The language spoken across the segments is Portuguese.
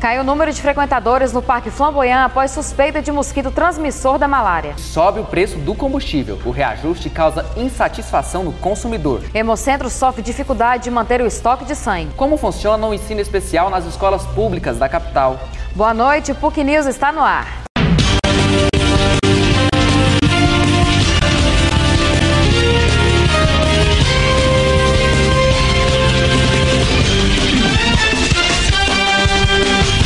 Caiu o número de frequentadores no Parque Flamboyant após suspeita de mosquito transmissor da malária. Sobe o preço do combustível. O reajuste causa insatisfação no consumidor. Hemocentro sofre dificuldade de manter o estoque de sangue. Como funciona o ensino especial nas escolas públicas da capital? Boa noite, o PUC News está no ar.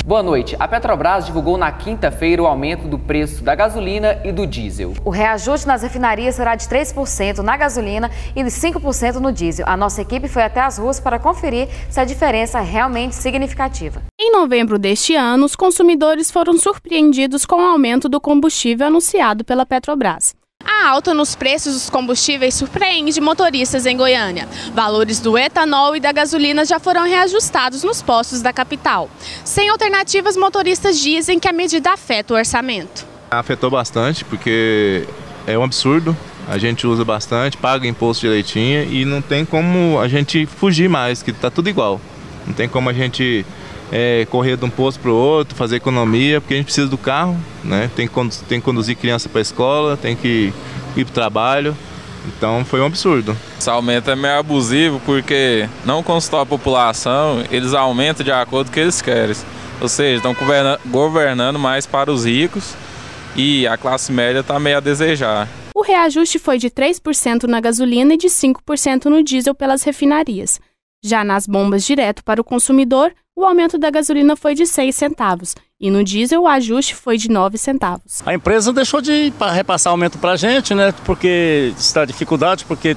Boa noite. A Petrobras divulgou na quinta-feira o aumento do preço da gasolina e do diesel. O reajuste nas refinarias será de 3% na gasolina e de 5% no diesel. A nossa equipe foi até as ruas para conferir se a diferença é realmente significativa. Em novembro deste ano, os consumidores foram surpreendidos com o aumento do combustível anunciado pela Petrobras. A alta nos preços dos combustíveis surpreende motoristas em Goiânia. Valores do etanol e da gasolina já foram reajustados nos postos da capital. Sem alternativas, motoristas dizem que a medida afeta o orçamento. Afetou bastante porque é um absurdo. A gente usa bastante, paga imposto direitinho e não tem como a gente fugir mais, que está tudo igual. Não tem como a gente correr de um posto para o outro, fazer economia, porque a gente precisa do carro, né? Tem que conduzir criança para a escola, tem que ir para o trabalho, então foi um absurdo. Esse aumento é meio abusivo porque não consultou a população, eles aumentam de acordo com o que eles querem, ou seja, estão governando mais para os ricos e a classe média está meio a desejar. O reajuste foi de 3% na gasolina e de 5% no diesel pelas refinarias. Já nas bombas direto para o consumidor, o aumento da gasolina foi de 6 centavos e no diesel o ajuste foi de 9 centavos. A empresa deixou de repassar aumento para a gente, né? Porque está dificuldade, porque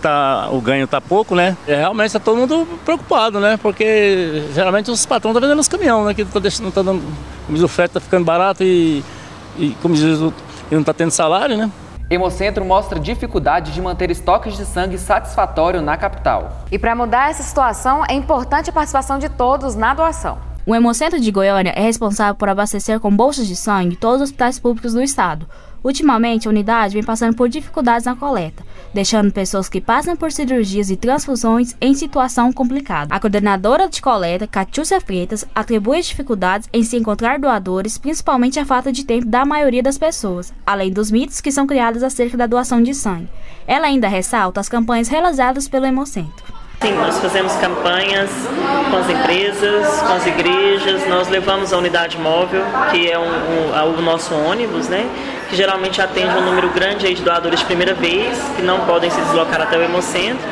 o ganho está pouco, né? Realmente está todo mundo preocupado, né? Porque geralmente os patrões estão vendendo os caminhões, né? Que não está dando, como diz, o frete está ficando barato e como diz, não está tendo salário, né? Hemocentro mostra dificuldade de manter estoques de sangue satisfatório na capital. E para mudar essa situação, é importante a participação de todos na doação. O Hemocentro de Goiânia é responsável por abastecer com bolsas de sangue todos os hospitais públicos do estado. Ultimamente, a unidade vem passando por dificuldades na coleta, deixando pessoas que passam por cirurgias e transfusões em situação complicada. A coordenadora de coleta, Catiúcia Freitas, atribui as dificuldades em se encontrar doadores, principalmente a falta de tempo da maioria das pessoas, além dos mitos que são criados acerca da doação de sangue. Ela ainda ressalta as campanhas realizadas pelo Hemocentro. Sim, nós fazemos campanhas com as empresas, com as igrejas, nós levamos a unidade móvel, que é o nosso ônibus, né? Que geralmente atende um número grande aí de doadores de primeira vez, que não podem se deslocar até o Hemocentro,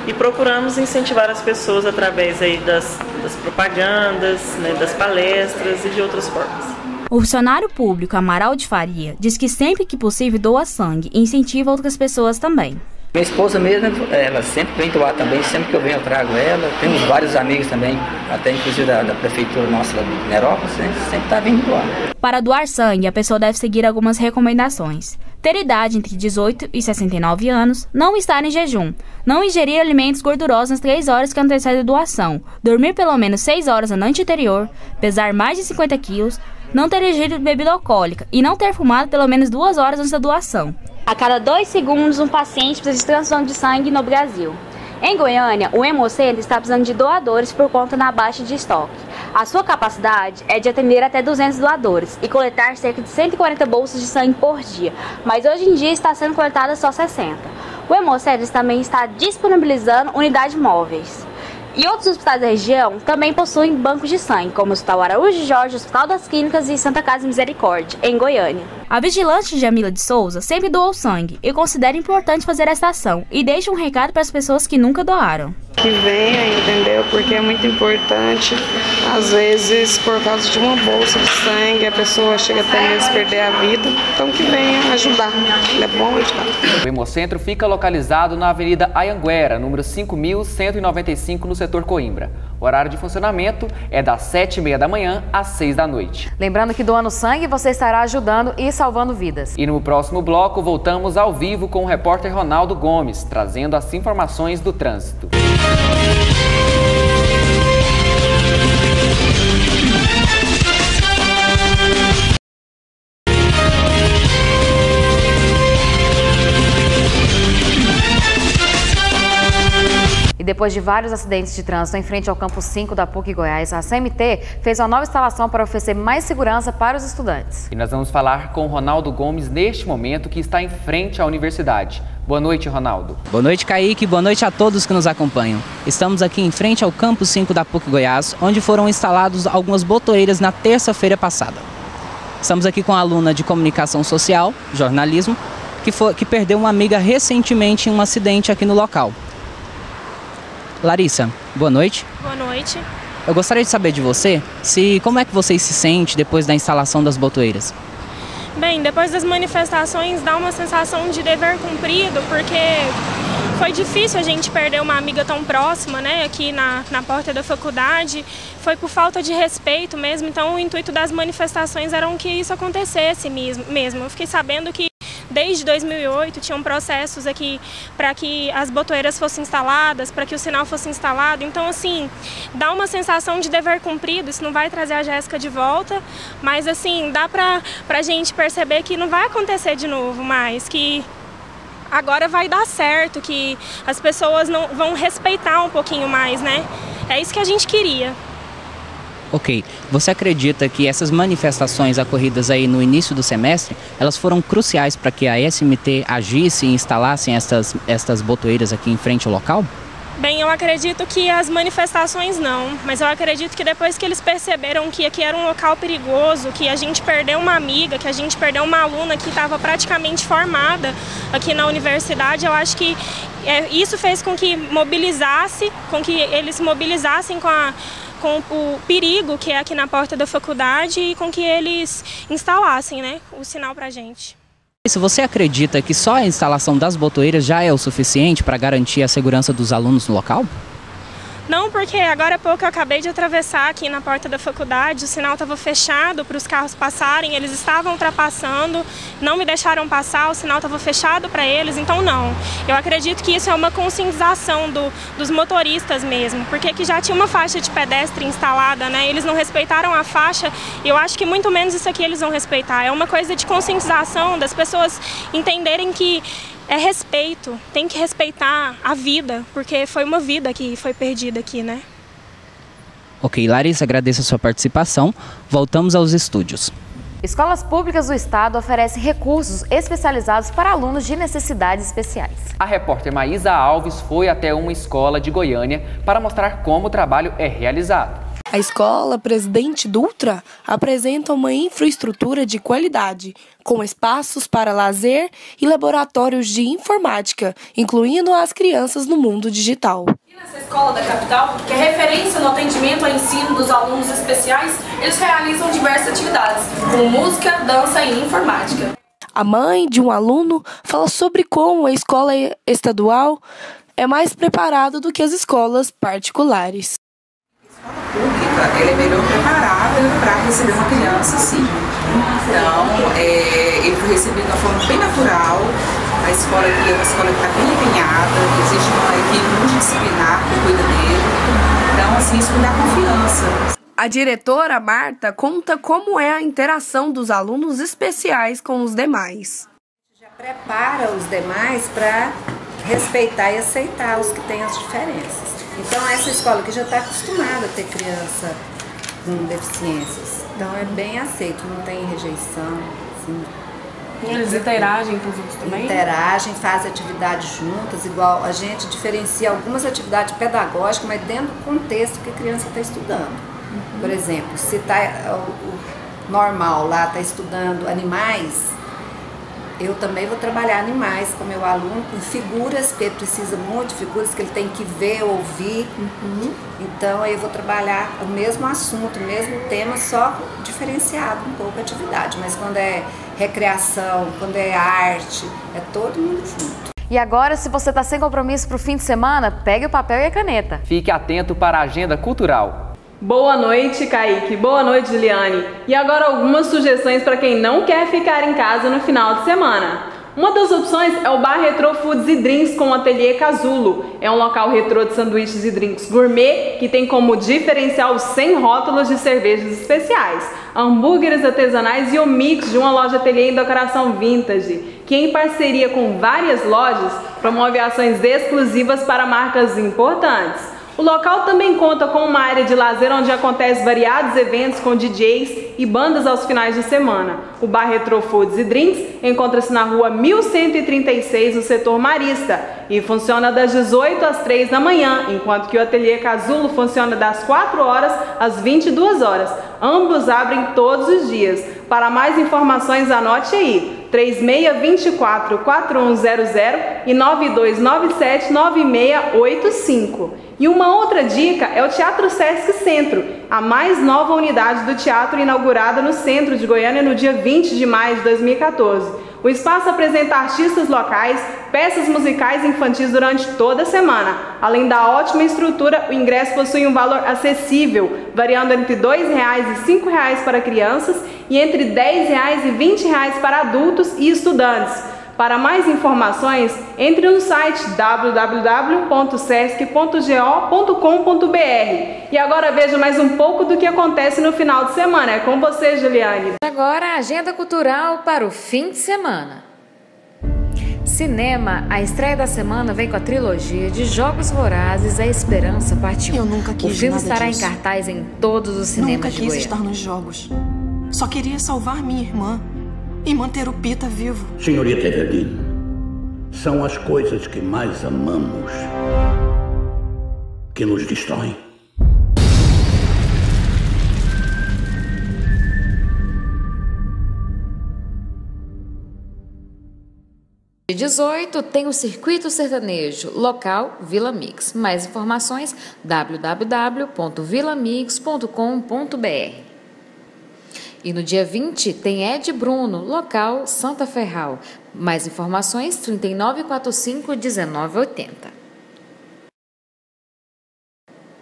e procuramos incentivar as pessoas através aí das propagandas, né, das palestras e de outras formas. O funcionário público Amaral de Faria diz que sempre que possível doa sangue e incentiva outras pessoas também. Minha esposa mesmo, ela sempre vem doar também, sempre que eu venho eu trago ela. Temos vários amigos também, até inclusive da prefeitura nossa de Nerópolis, né? Sempre está vindo doar. Para doar sangue, a pessoa deve seguir algumas recomendações. Ter idade entre 18 e 69 anos, não estar em jejum, não ingerir alimentos gordurosos nas 3 horas que antecedem a doação, dormir pelo menos 6 horas na noite anterior, pesar mais de 50 quilos, não ter ingerido bebida alcoólica e não ter fumado pelo menos 2 horas antes da doação. A cada 2 segundos, um paciente precisa de transfusão de sangue no Brasil. Em Goiânia, o Hemocentro está precisando de doadores por conta da baixa de estoque. A sua capacidade é de atender até 200 doadores e coletar cerca de 140 bolsas de sangue por dia, mas hoje em dia está sendo coletadas só 60. O Hemocentro também está disponibilizando unidades móveis. E outros hospitais da região também possuem bancos de sangue, como o Hospital Araújo Jorge, Hospital das Clínicas e Santa Casa Misericórdia, em Goiânia. A vigilante Jamila de Souza sempre doou sangue e considera importante fazer essa ação e deixa um recado para as pessoas que nunca doaram. Que venha, entendeu? Porque é muito importante. Às vezes, por causa de uma bolsa de sangue, a pessoa chega até mesmo a perder a vida. Então, que venha ajudar. É bom ajudar. O Hemocentro fica localizado na Avenida Anhanguera, número 5.195, no setor Coimbra. O horário de funcionamento é das 7h30 da manhã às 6 da noite. Lembrando que doando sangue você estará ajudando e salvando vidas. E no próximo bloco voltamos ao vivo com o repórter Ronaldo Gomes, trazendo as informações do trânsito. depois de vários acidentes de trânsito em frente ao campus 5 da PUC Goiás, a CMT fez uma nova instalação para oferecer mais segurança para os estudantes. E nós vamos falar com o Ronaldo Gomes neste momento, que está em frente à universidade. Boa noite, Ronaldo. Boa noite, Kaique. Boa noite a todos que nos acompanham. Estamos aqui em frente ao campus 5 da PUC Goiás, onde foram instaladas algumas botoeiras na terça-feira passada. Estamos aqui com a aluna de Comunicação Social, Jornalismo, que perdeu uma amiga recentemente em um acidente aqui no local. Larissa, boa noite. Boa noite. Eu gostaria de saber de você, como é que você se sente depois da instalação das botoeiras? Bem, depois das manifestações dá uma sensação de dever cumprido, porque foi difícil a gente perder uma amiga tão próxima, né, aqui na porta da faculdade. Foi por falta de respeito mesmo, então o intuito das manifestações era que isso acontecesse mesmo. Eu fiquei sabendo que desde 2008 tinham processos aqui para que as botoeiras fossem instaladas, para que o sinal fosse instalado. Então, assim, dá uma sensação de dever cumprido. Isso não vai trazer a Jéssica de volta, mas, assim, dá pra gente perceber que não vai acontecer de novo mais, que agora vai dar certo, que as pessoas não vão respeitar um pouquinho mais, né? É isso que a gente queria. Ok. Você acredita que essas manifestações ocorridas aí no início do semestre, elas foram cruciais para que a SMT agisse e instalasse estas botoeiras aqui em frente ao local? Bem, eu acredito que as manifestações não, mas eu acredito que depois que eles perceberam que aqui era um local perigoso, que a gente perdeu uma amiga, que a gente perdeu uma aluna que estava praticamente formada aqui na universidade, eu acho que isso fez com que eles mobilizassem com o perigo que é aqui na porta da faculdade e com que eles instalassem, né, o sinal para a gente. Se você acredita que só a instalação das botoeiras já é o suficiente para garantir a segurança dos alunos no local? Não, porque agora há pouco eu acabei de atravessar aqui na porta da faculdade, o sinal estava fechado para os carros passarem, eles estavam ultrapassando, não me deixaram passar, o sinal estava fechado para eles, então não. Eu acredito que isso é uma conscientização dos motoristas mesmo, porque aqui já tinha uma faixa de pedestre instalada, né? Eles não respeitaram a faixa, e eu acho que muito menos isso aqui eles vão respeitar. É uma coisa de conscientização, das pessoas entenderem que é respeito, tem que respeitar a vida, porque foi uma vida que foi perdida aqui, né? Ok, Larissa, agradeço a sua participação. Voltamos aos estúdios. Escolas públicas do estado oferecem recursos especializados para alunos de necessidades especiais. A repórter Maísa Alves foi até uma escola de Goiânia para mostrar como o trabalho é realizado. A escola Presidente Dutra apresenta uma infraestrutura de qualidade, com espaços para lazer e laboratórios de informática, incluindo as crianças no mundo digital. E nessa escola da capital, que é referência no atendimento ao ensino dos alunos especiais, eles realizam diversas atividades, como música, dança e informática. A mãe de um aluno fala sobre como a escola estadual é mais preparada do que as escolas particulares. Pública, ela é melhor preparada para receber uma criança, sim. Então, ele foi recebido de uma forma bem natural. A escola aqui é uma escola que está bem empenhada, existe uma equipe multidisciplinar que cuida dele. Então, assim, isso me dá confiança. A diretora Marta conta como é a interação dos alunos especiais com os demais. Já prepara os demais para respeitar e aceitar os que têm as diferenças. Então, essa escola aqui já está acostumada a ter criança com deficiências. Então, é bem aceito, não tem rejeição. Assim. Eles interagem com os outros também? Interagem, fazem atividades juntas, igual a gente diferencia algumas atividades pedagógicas, mas dentro do contexto que a criança está estudando. Por exemplo, se o normal lá está estudando animais, eu também vou trabalhar animais com meu aluno, com figuras, porque ele precisa muito de figuras que ele tem que ver, ouvir. Então, aí eu vou trabalhar o mesmo assunto, o mesmo tema, só diferenciado um pouco a atividade. Mas quando é recreação, quando é arte, é todo mundo junto. E agora, se você está sem compromisso para o fim de semana, pegue o papel e a caneta. Fique atento para a agenda cultural. Boa noite, Kaique. Boa noite, Juliane. E agora algumas sugestões para quem não quer ficar em casa no final de semana. Uma das opções é o Bar Retro Foods e Drinks com o Ateliê Casulo. É um local retrô de sanduíches e drinks gourmet que tem como diferencial os 100 rótulos de cervejas especiais, hambúrgueres artesanais e o mix de uma loja ateliê em decoração vintage. que em parceria com várias lojas promove ações exclusivas para marcas importantes. O local também conta com uma área de lazer onde acontecem variados eventos com DJs e bandas aos finais de semana. O Bar Retro Foods e Drinks encontra-se na rua 1136, no setor Marista, e funciona das 18 às 3 da manhã, enquanto que o Ateliê Casulo funciona das 4 horas às 22 horas. Ambos abrem todos os dias. Para mais informações, anote aí, 3624-4100 e 9297-9685. E uma outra dica é o Teatro Sesc Centro, a mais nova unidade do teatro inaugurada no centro de Goiânia no dia 20 de maio de 2014. O espaço apresenta artistas locais, peças musicais e infantis durante toda a semana. Além da ótima estrutura, o ingresso possui um valor acessível, variando entre R$ 2,00 e R$ 5,00 para crianças e entre R$ 10,00 e R$ 20,00 para adultos e estudantes. Para mais informações, entre no site www.sesc.go.com.br. E agora veja mais um pouco do que acontece no final de semana. É com você, Juliane. Agora a agenda cultural para o fim de semana. Cinema, a estreia da semana vem com a trilogia de Jogos Vorazes, A Esperança, parte 1. Eu nunca quis O filme nada estará disso. em cartaz em todos os cinemas de Goiânia. Nunca quis estar nos jogos. Só queria salvar minha irmã e manter o Pita vivo. Senhorita Eveline, são as coisas que mais amamos que nos destroem. Dia 18 tem o Circuito Sertanejo, local Vila Mix. Mais informações www.vilamix.com.br. E no dia 20 tem Ed Bruno, local Santa Ferral. Mais informações 3945-1980.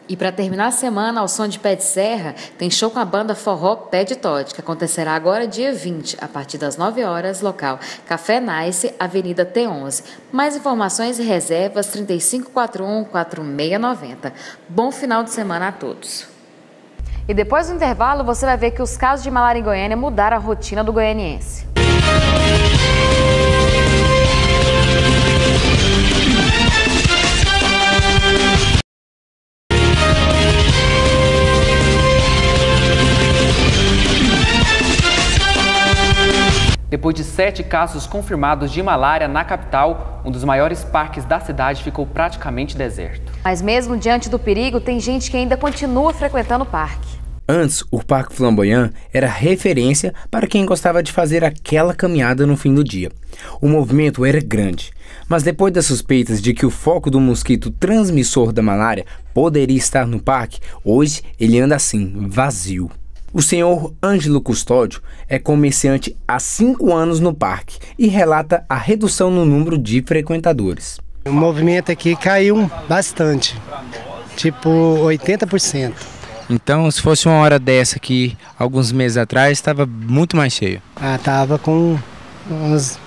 E para terminar a semana, ao som de Pé de Serra, tem show com a banda Forró Pé de Todd, que acontecerá agora dia 20, a partir das 9 horas, local Café Nice, Avenida T11. Mais informações e reservas 3541-4690. Bom final de semana a todos. E depois do intervalo, você vai ver que os casos de malária em Goiânia mudaram a rotina do goianiense. Depois de 7 casos confirmados de malária na capital, um dos maiores parques da cidade ficou praticamente deserto. Mas mesmo diante do perigo, tem gente que ainda continua frequentando o parque. Antes, o Parque Flamboyant era referência para quem gostava de fazer aquela caminhada no fim do dia. O movimento era grande, mas depois das suspeitas de que o foco do mosquito transmissor da malária poderia estar no parque, hoje ele anda assim, vazio. O senhor Ângelo Custódio é comerciante há 5 anos no parque e relata a redução no número de frequentadores. O movimento aqui caiu bastante, tipo 80%. Então, se fosse uma hora dessa aqui, alguns meses atrás, estava muito mais cheio. Tava com uns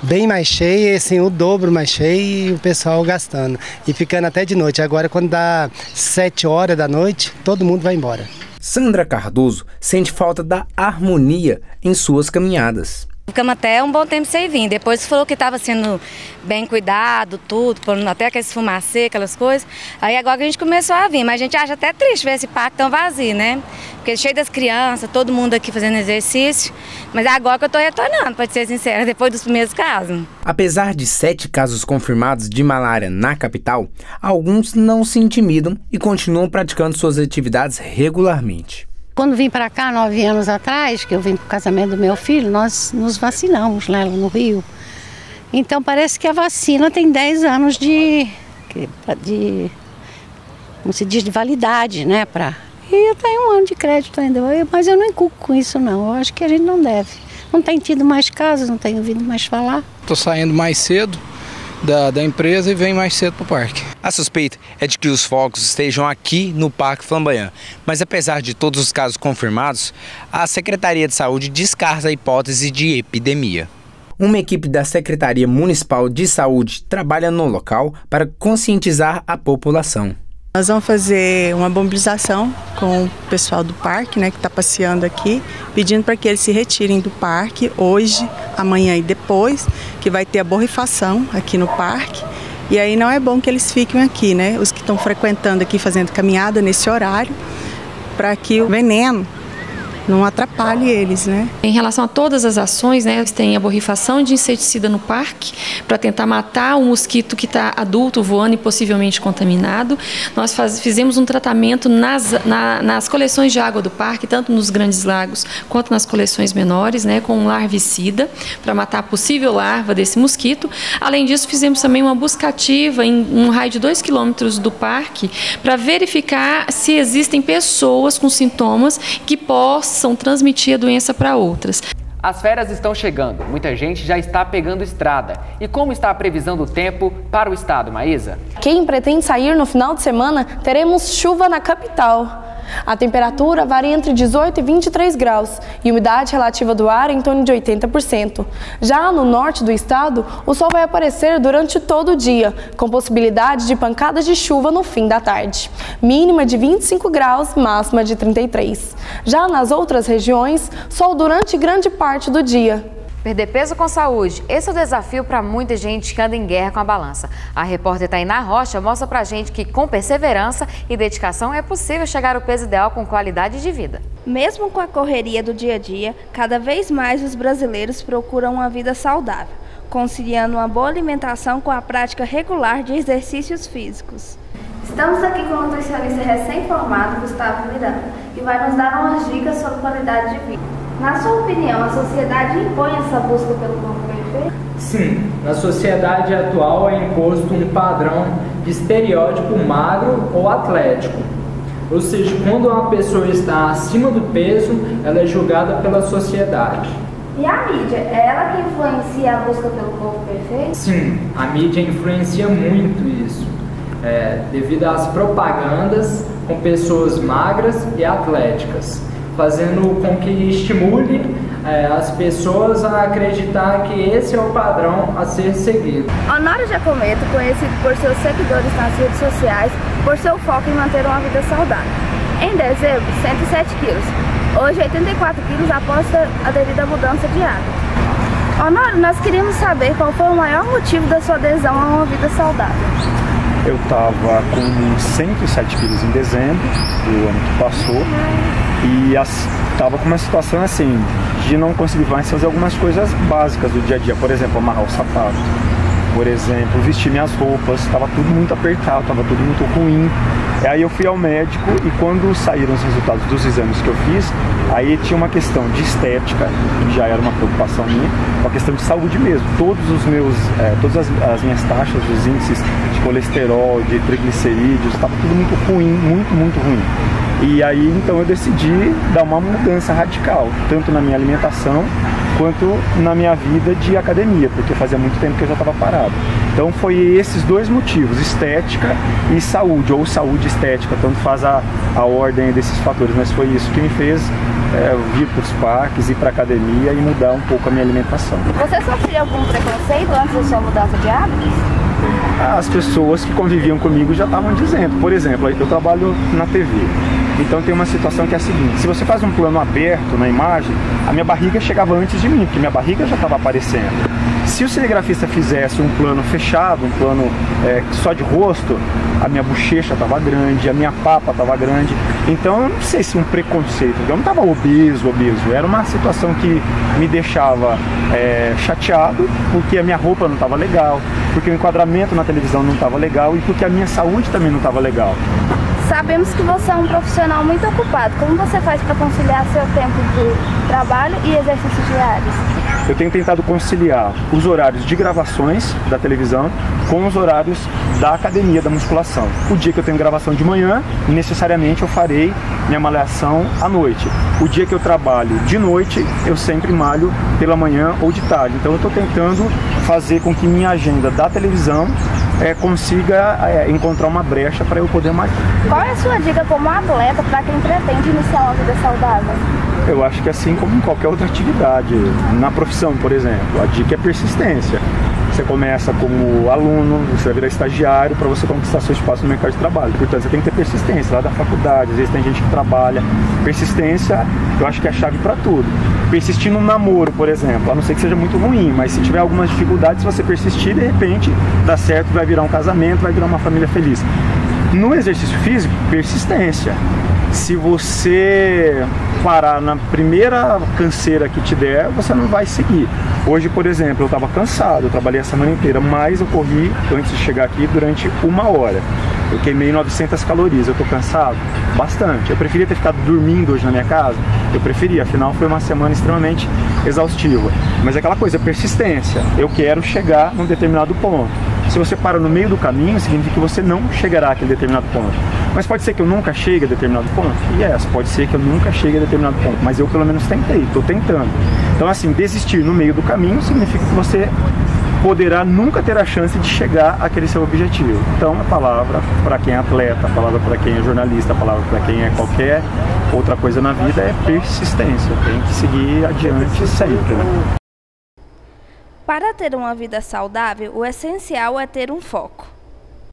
bem mais cheio, assim, o dobro mais cheio e o pessoal gastando. E ficando até de noite. Agora, quando dá 7 horas da noite, todo mundo vai embora. Sandra Cardoso sente falta da harmonia em suas caminhadas. Ficamos até um bom tempo sem vir. Depois falou que estava sendo bem cuidado, tudo, até aqueles fumacê, aquelas coisas. Aí agora que a gente começou a vir, mas a gente acha até triste ver esse parque tão vazio, né? Porque cheio das crianças, todo mundo aqui fazendo exercício. Mas é agora que eu estou retornando, para ser sincera, depois dos primeiros casos. Apesar de 7 casos confirmados de malária na capital, alguns não se intimidam e continuam praticando suas atividades regularmente. Quando vim para cá, 9 anos atrás, que eu vim para o casamento do meu filho, nós nos vacinamos lá no Rio. Então parece que a vacina tem 10 anos de como se diz, de validade, né? E eu tenho 1 ano de crédito ainda, mas eu não inculco com isso não, eu acho que a gente não deve. Não tem tido mais casos, não tenho ouvido mais falar. Estou saindo mais cedo da empresa e venho mais cedo para o parque. A suspeita é de que os focos estejam aqui no Parque Flamboyant, mas apesar de todos os casos confirmados, a Secretaria de Saúde descarta a hipótese de epidemia. Uma equipe da Secretaria Municipal de Saúde trabalha no local para conscientizar a população. Nós vamos fazer uma mobilização com o pessoal do parque, né, que está passeando aqui, pedindo para que eles se retirem do parque hoje amanhã e depois, que vai ter a borrifação aqui no parque. E aí não é bom que eles fiquem aqui, né? Os que estão frequentando aqui, fazendo caminhada nesse horário, para que o veneno não atrapalhe eles, né? Em relação a todas as ações, né, tem a borrifação de inseticida no parque para tentar matar o mosquito que está adulto voando e possivelmente contaminado. Nós fizemos um tratamento nas coleções de água do parque, tanto nos grandes lagos quanto nas coleções menores, né, com um larvicida para matar a possível larva desse mosquito. Além disso, fizemos também uma busca ativa em um raio de 2 quilômetros do parque para verificar se existem pessoas com sintomas que possam transmitir a doença para outras. As férias estão chegando, muita gente já está pegando estrada. E como está a previsão do tempo para o estado, Maísa? Quem pretende sair no final de semana, teremos chuva na capital. A temperatura varia entre 18 e 23 graus e a umidade relativa do ar em torno de 80%. Já no norte do estado, o sol vai aparecer durante todo o dia, com possibilidade de pancadas de chuva no fim da tarde. Mínima de 25 graus, máxima de 33. Já nas outras regiões, sol durante grande parte do dia. Perder peso com saúde, esse é o desafio para muita gente que anda em guerra com a balança. A repórter Tainá Rocha mostra pra gente que com perseverança e dedicação é possível chegar ao peso ideal com qualidade de vida. Mesmo com a correria do dia a dia, cada vez mais os brasileiros procuram uma vida saudável, conciliando uma boa alimentação com a prática regular de exercícios físicos. Estamos aqui com o nutricionista recém-formado, Gustavo Miranda, que vai nos dar umas dicas sobre qualidade de vida. Na sua opinião, a sociedade impõe essa busca pelo corpo perfeito? Sim, na sociedade atual é imposto um padrão de estereótipo magro ou atlético. Ou seja, quando uma pessoa está acima do peso, ela é julgada pela sociedade. E a mídia, é ela que influencia a busca pelo corpo perfeito? Sim, a mídia influencia muito isso. Devido às propagandas com pessoas magras e atléticas, fazendo com que estimule as pessoas a acreditar que esse é o padrão a ser seguido. Honório Giacometto, conhecido por seus seguidores nas redes sociais, por seu foco em manter uma vida saudável. Em dezembro, 107 quilos. Hoje, 84 quilos após ter aderido à mudança de hábito. Honório, nós queríamos saber qual foi o maior motivo da sua adesão a uma vida saudável. Eu estava com 107 quilos em dezembro do ano que passou e estava com uma situação assim, de não conseguir mais fazer algumas coisas básicas do dia a dia. Por exemplo, amarrar o sapato, por exemplo, vestir minhas roupas, estava tudo muito apertado, estava tudo muito ruim. Aí eu fui ao médico e quando saíram os resultados dos exames que eu fiz, aí tinha uma questão de estética, que já era uma preocupação minha, uma questão de saúde mesmo. Todas as minhas taxas, os índices de colesterol, de triglicerídeos, estava tudo muito ruim, muito ruim. E aí então eu decidi dar uma mudança radical, tanto na minha alimentação quanto na minha vida de academia, porque fazia muito tempo que eu já estava parado. Então foi esses dois motivos, estética e saúde, ou saúde e estética, tanto faz a ordem desses fatores, mas foi isso que me fez vir para os parques, ir para a academia e mudar um pouco a minha alimentação. Você sofria algum preconceito antes da sua mudança de hábitos? As pessoas que conviviam comigo já estavam dizendo, por exemplo, eu trabalho na TV, então tem uma situação que é a seguinte: se você faz um plano aberto na imagem, a minha barriga chegava antes de mim, porque minha barriga já estava aparecendo. Se o cinegrafista fizesse um plano fechado, um plano só de rosto, a minha bochecha estava grande, a minha papa estava grande. Então eu não sei se um preconceito, eu não estava obeso, era uma situação que me deixava chateado, porque a minha roupa não estava legal, porque o enquadramento na televisão não estava legal e porque a minha saúde também não estava legal. Sabemos que você é um profissional muito ocupado. Como você faz para conciliar seu tempo de trabalho e exercícios diários? Eu tenho tentado conciliar os horários de gravações da televisão com os horários da academia, da musculação. O dia que eu tenho gravação de manhã, necessariamente eu farei minha malhação à noite. O dia que eu trabalho de noite, eu sempre malho pela manhã ou de tarde. Então eu estou tentando fazer com que minha agenda da televisão consiga encontrar uma brecha para eu poder malhar. Qual é a sua dica como atleta para quem pretende iniciar uma vida saudável? Eu acho que assim como em qualquer outra atividade, na profissão, por exemplo, a dica é persistência. Você começa como aluno, você vai virar estagiário para você conquistar seu espaço no mercado de trabalho. Portanto, você tem que ter persistência lá da faculdade. Às vezes tem gente que trabalha. Persistência, eu acho que é a chave para tudo. Persistir num namoro, por exemplo, a não ser que seja muito ruim, mas se tiver algumas dificuldades, se você persistir, de repente dá certo, vai virar um casamento, vai virar uma família feliz. No exercício físico, persistência. Se você parar na primeira canseira que te der, você não vai seguir. Hoje, por exemplo, eu estava cansado, eu trabalhei a semana inteira, mas eu corri antes de chegar aqui durante 1 hora. Eu queimei 900 calorias, eu estou cansado? Bastante. Eu preferia ter ficado dormindo hoje na minha casa? Eu preferia, afinal foi uma semana extremamente exaustiva. Mas é aquela coisa, persistência. Eu quero chegar num determinado ponto. Se você para no meio do caminho, significa que você não chegará àquele determinado ponto. Mas pode ser que eu nunca chegue a determinado ponto? Yes, pode ser que eu nunca chegue a determinado ponto, mas eu pelo menos tentei, estou tentando. Então assim, desistir no meio do caminho significa que você poderá nunca ter a chance de chegar àquele seu objetivo. Então a palavra para quem é atleta, a palavra para quem é jornalista, a palavra para quem é qualquer outra coisa na vida é persistência. Tem que seguir adiante sempre, né? Para ter uma vida saudável, o essencial é ter um foco.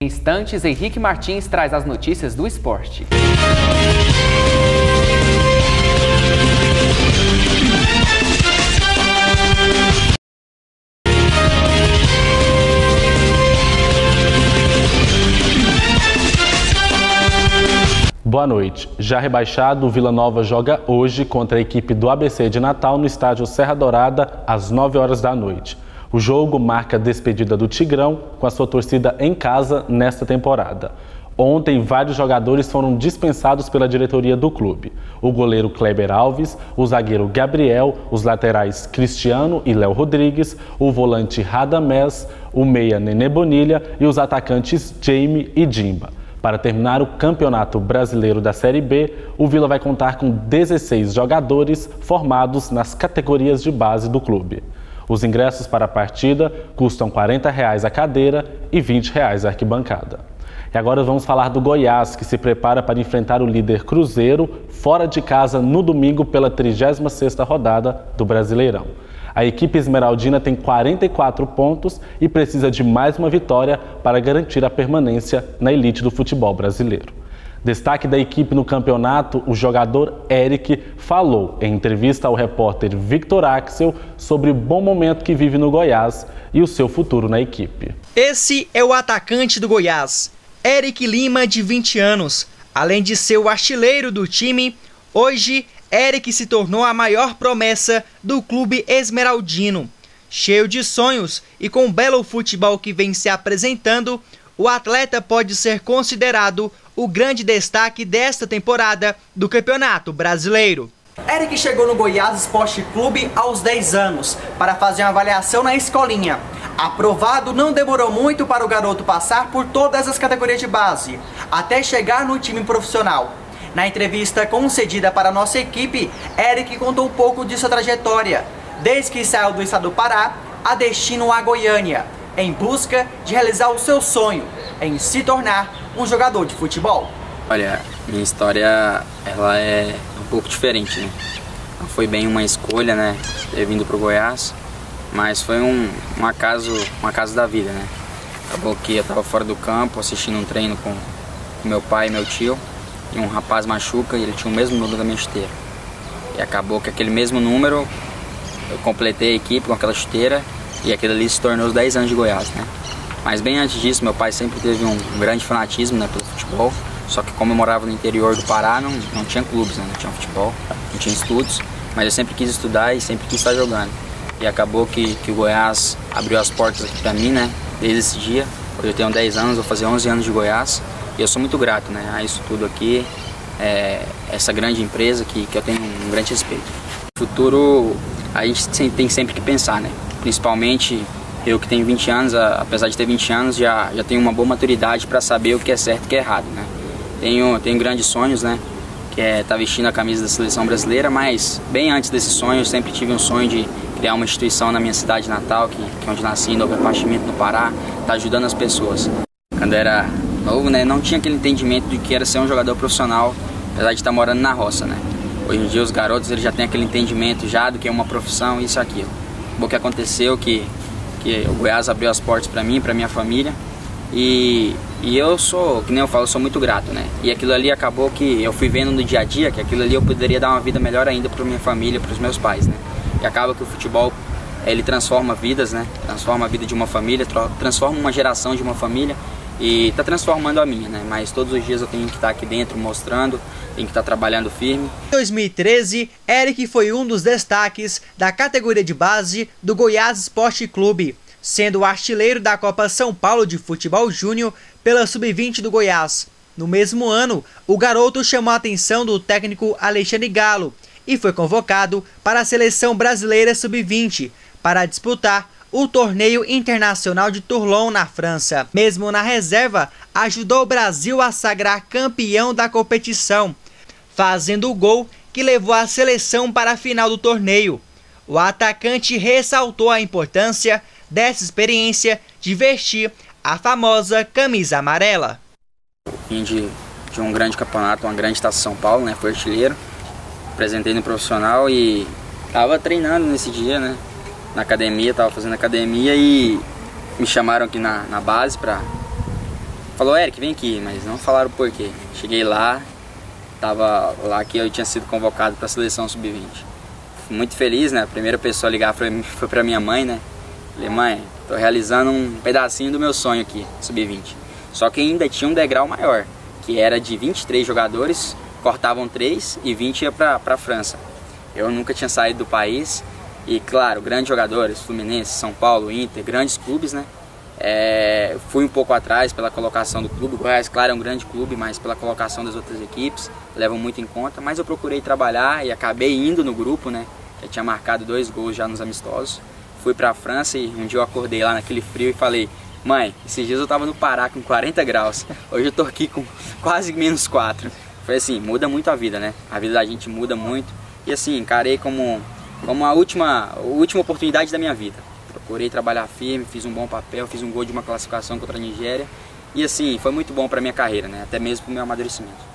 Em instantes, Henrique Martins traz as notícias do esporte. Boa noite. Já rebaixado, o Vila Nova joga hoje contra a equipe do ABC de Natal no estádio Serra Dourada, às 9 horas da noite. O jogo marca a despedida do Tigrão com a sua torcida em casa nesta temporada. Ontem, vários jogadores foram dispensados pela diretoria do clube. O goleiro Kleber Alves, o zagueiro Gabriel, os laterais Cristiano e Léo Rodrigues, o volante Radamés, o meia Nenê Bonilha e os atacantes Jamie e Dimba. Para terminar o Campeonato Brasileiro da Série B, o Vila vai contar com 16 jogadores formados nas categorias de base do clube. Os ingressos para a partida custam R$ 40 a cadeira e R$ 20 a arquibancada. E agora vamos falar do Goiás, que se prepara para enfrentar o líder Cruzeiro fora de casa no domingo pela 36ª rodada do Brasileirão. A equipe esmeraldina tem 44 pontos e precisa de mais uma vitória para garantir a permanência na elite do futebol brasileiro. Destaque da equipe no campeonato, o jogador Eric falou em entrevista ao repórter Victor Axel sobre o bom momento que vive no Goiás e o seu futuro na equipe. Esse é o atacante do Goiás, Eric Lima, de 20 anos. Além de ser o artilheiro do time, hoje Eric se tornou a maior promessa do clube esmeraldino. Cheio de sonhos e com o belo futebol que vem se apresentando, o atleta pode ser considerado o grande destaque desta temporada do Campeonato Brasileiro. Eric chegou no Goiás Esporte Clube aos 10 anos para fazer uma avaliação na escolinha. Aprovado, não demorou muito para o garoto passar por todas as categorias de base, até chegar no time profissional. Na entrevista concedida para a nossa equipe, Eric contou um pouco de sua trajetória, desde que saiu do estado do Pará a destino a Goiânia, em busca de realizar o seu sonho, em se tornar um jogador de futebol. Olha, minha história ela é um pouco diferente, né? Não foi bem uma escolha, né, ter vindo para o Goiás, mas foi um acaso da vida, né? Acabou que eu estava fora do campo, assistindo um treino com meu pai e meu tio, e um rapaz machuca e ele tinha o mesmo número da minha chuteira. E acabou que aquele mesmo número, eu completei a equipe com aquela chuteira, e aquilo ali se tornou os 10 anos de Goiás, né? Mas bem antes disso, meu pai sempre teve um grande fanatismo, né, pelo futebol. Só que como eu morava no interior do Pará, não tinha clubes, né, não tinha futebol, não tinha estudos. Mas eu sempre quis estudar e sempre quis estar jogando. E acabou que o Goiás abriu as portas aqui pra mim, né, desde esse dia. Hoje eu tenho 10 anos, vou fazer 11 anos de Goiás. E eu sou muito grato, né, a isso tudo aqui, essa grande empresa que eu tenho um grande respeito. No futuro, a gente tem sempre que pensar, né, principalmente eu que tenho 20 anos, apesar de ter 20 anos, já tenho uma boa maturidade para saber o que é certo e o que é errado, né. Tenho grandes sonhos, né, que é estar vestindo a camisa da seleção brasileira, mas bem antes desse sonho eu sempre tive um sonho de criar uma instituição na minha cidade natal, que é onde nasci, em Novo Apartamento, no Pará, tá ajudando as pessoas. Quando era novo, né, não tinha aquele entendimento de que era ser um jogador profissional, apesar de estar morando na roça, né. Hoje em dia os garotos eles já têm aquele entendimento já do que é uma profissão, isso e aquilo. O que aconteceu que porque o Goiás abriu as portas para mim, para minha família. E eu sou, que nem eu falo, eu sou muito grato, né? E aquilo ali acabou que eu fui vendo no dia a dia que aquilo ali eu poderia dar uma vida melhor ainda para minha família, para os meus pais, né? E acaba que o futebol, ele transforma vidas, né? Transforma a vida de uma família, transforma uma geração de uma família e está transformando a minha, né? Mas todos os dias eu tenho que estar aqui dentro mostrando, tenho que estar trabalhando firme. Em 2013, Eric foi um dos destaques da categoria de base do Goiás Esporte Clube, sendo o artilheiro da Copa São Paulo de Futebol Júnior pela Sub-20 do Goiás. No mesmo ano, o garoto chamou a atenção do técnico Alexandre Galo e foi convocado para a Seleção Brasileira Sub-20 para disputar o torneio internacional de Toulon, na França. Mesmo na reserva, ajudou o Brasil a sagrar campeão da competição, fazendo o gol que levou a seleção para a final do torneio. O atacante ressaltou a importância dessa experiência de vestir a famosa camisa amarela. Vim de um grande campeonato, uma grande Taça São Paulo, né? Fui artilheiro, apresentei no profissional e estava treinando nesse dia, né? Na academia, estava fazendo academia e me chamaram aqui na base para... Falou, Eric, vem aqui, mas não falaram por quê. Cheguei lá, estava lá que eu tinha sido convocado para a seleção sub-20. Muito feliz, né? A primeira pessoa a ligar foi para minha mãe, né? Falei, mãe, tô realizando um pedacinho do meu sonho aqui, sub-20. Só que ainda tinha um degrau maior, que era de 23 jogadores, cortavam 3 e 20 ia para a França. Eu nunca tinha saído do país e, claro, grandes jogadores, Fluminense, São Paulo, Inter, grandes clubes, né? Fui um pouco atrás pela colocação do clube. O Goiás, claro, é um grande clube, mas pela colocação das outras equipes, levam muito em conta. Mas eu procurei trabalhar e acabei indo no grupo, né? Eu tinha marcado 2 gols já nos amistosos. Fui para a França e um dia eu acordei lá naquele frio e falei, mãe, esses dias eu tava no Pará com 40 graus, hoje eu tô aqui com quase -4. Foi assim, muda muito a vida, né? A vida da gente muda muito. E assim, encarei como a última oportunidade da minha vida. Procurei trabalhar firme, fiz um bom papel, fiz um gol de uma classificação contra a Nigéria. E assim, foi muito bom para minha carreira, né? Até mesmo para o meu amadurecimento.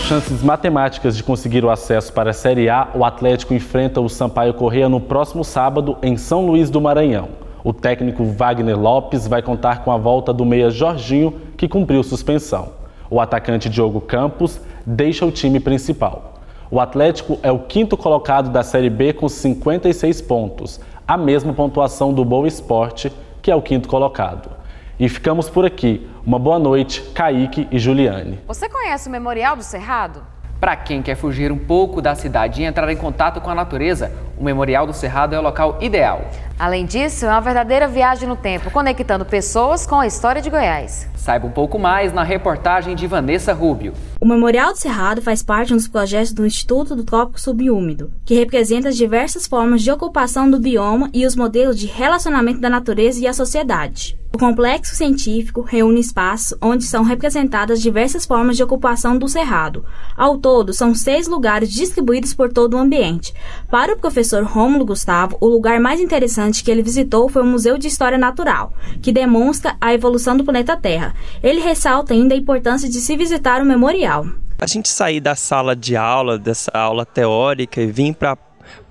Chances matemáticas de conseguir o acesso para a Série A, o Atlético enfrenta o Sampaio Corrêa no próximo sábado em São Luís do Maranhão. O técnico Wagner Lopes vai contar com a volta do meia Jorginho, que cumpriu suspensão. O atacante Diogo Campos deixa o time principal. O Atlético é o 5º colocado da Série B com 56 pontos, a mesma pontuação do Boa Esporte, que é o 5º colocado. E ficamos por aqui. Uma boa noite, Kaique e Juliane. Você conhece o Memorial do Cerrado? Para quem quer fugir um pouco da cidade e entrar em contato com a natureza, o Memorial do Cerrado é o local ideal. Além disso, é uma verdadeira viagem no tempo, conectando pessoas com a história de Goiás. Saiba um pouco mais na reportagem de Vanessa Rubio. O Memorial do Cerrado faz parte de um dos projetos do Instituto do Trópico Subúmido, que representa as diversas formas de ocupação do bioma e os modelos de relacionamento da natureza e a sociedade. O complexo científico reúne espaços onde são representadas diversas formas de ocupação do cerrado. Ao todo, são 6 lugares distribuídos por todo o ambiente. Para o professor Rômulo Gustavo, o lugar mais interessante que ele visitou foi o Museu de História Natural, que demonstra a evolução do planeta Terra. Ele ressalta ainda a importância de se visitar o memorial. A gente sair da sala de aula, dessa aula teórica e vir para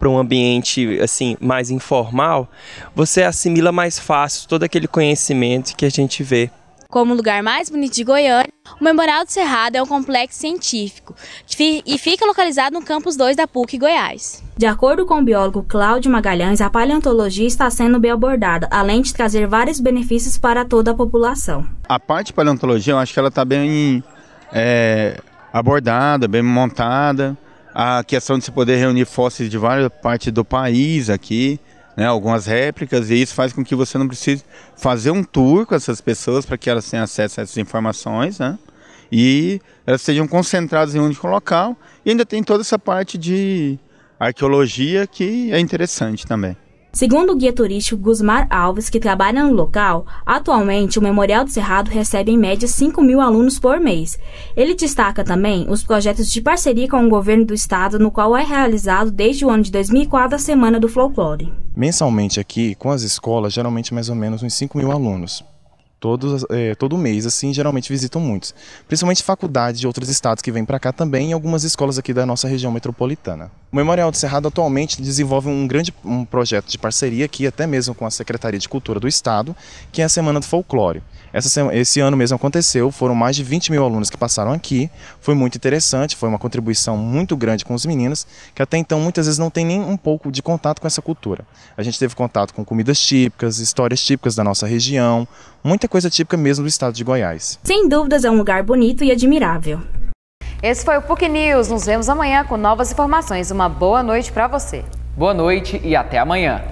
um ambiente assim mais informal, você assimila mais fácil todo aquele conhecimento que a gente vê. Como o lugar mais bonito de Goiânia, o Memorial do Cerrado é um complexo científico e fica localizado no campus 2 da PUC Goiás. De acordo com o biólogo Cláudio Magalhães, a paleontologia está sendo bem abordada, além de trazer vários benefícios para toda a população. A parte de paleontologia, eu acho que ela está bem abordada, bem montada. A questão de se poder reunir fósseis de várias partes do país aqui, né, algumas réplicas, e isso faz com que você não precise fazer um tour com essas pessoas para que elas tenham acesso a essas informações, né? e elas sejam concentradas em um único local. E ainda tem toda essa parte de arqueologia que é interessante também. Segundo o guia turístico Gusmar Alves, que trabalha no local, atualmente o Memorial do Cerrado recebe em média 5.000 alunos por mês. Ele destaca também os projetos de parceria com o governo do estado, no qual é realizado desde o ano de 2004 a Semana do Folclore. Mensalmente aqui, com as escolas, geralmente mais ou menos uns 5.000 alunos. Todo mês, assim, geralmente visitam muitos. Principalmente faculdades de outros estados que vêm para cá também e algumas escolas aqui da nossa região metropolitana. O Memorial do Cerrado atualmente desenvolve um projeto de parceria aqui, até mesmo com a Secretaria de Cultura do Estado, que é a Semana do Folclore. Esse ano mesmo aconteceu, foram mais de 20.000 alunos que passaram aqui, foi muito interessante, foi uma contribuição muito grande com os meninos, que até então muitas vezes não tem nem um pouco de contato com essa cultura. A gente teve contato com comidas típicas, histórias típicas da nossa região, muita coisa típica mesmo do estado de Goiás. Sem dúvidas é um lugar bonito e admirável. Esse foi o PUC News, nos vemos amanhã com novas informações. Uma boa noite para você. Boa noite e até amanhã.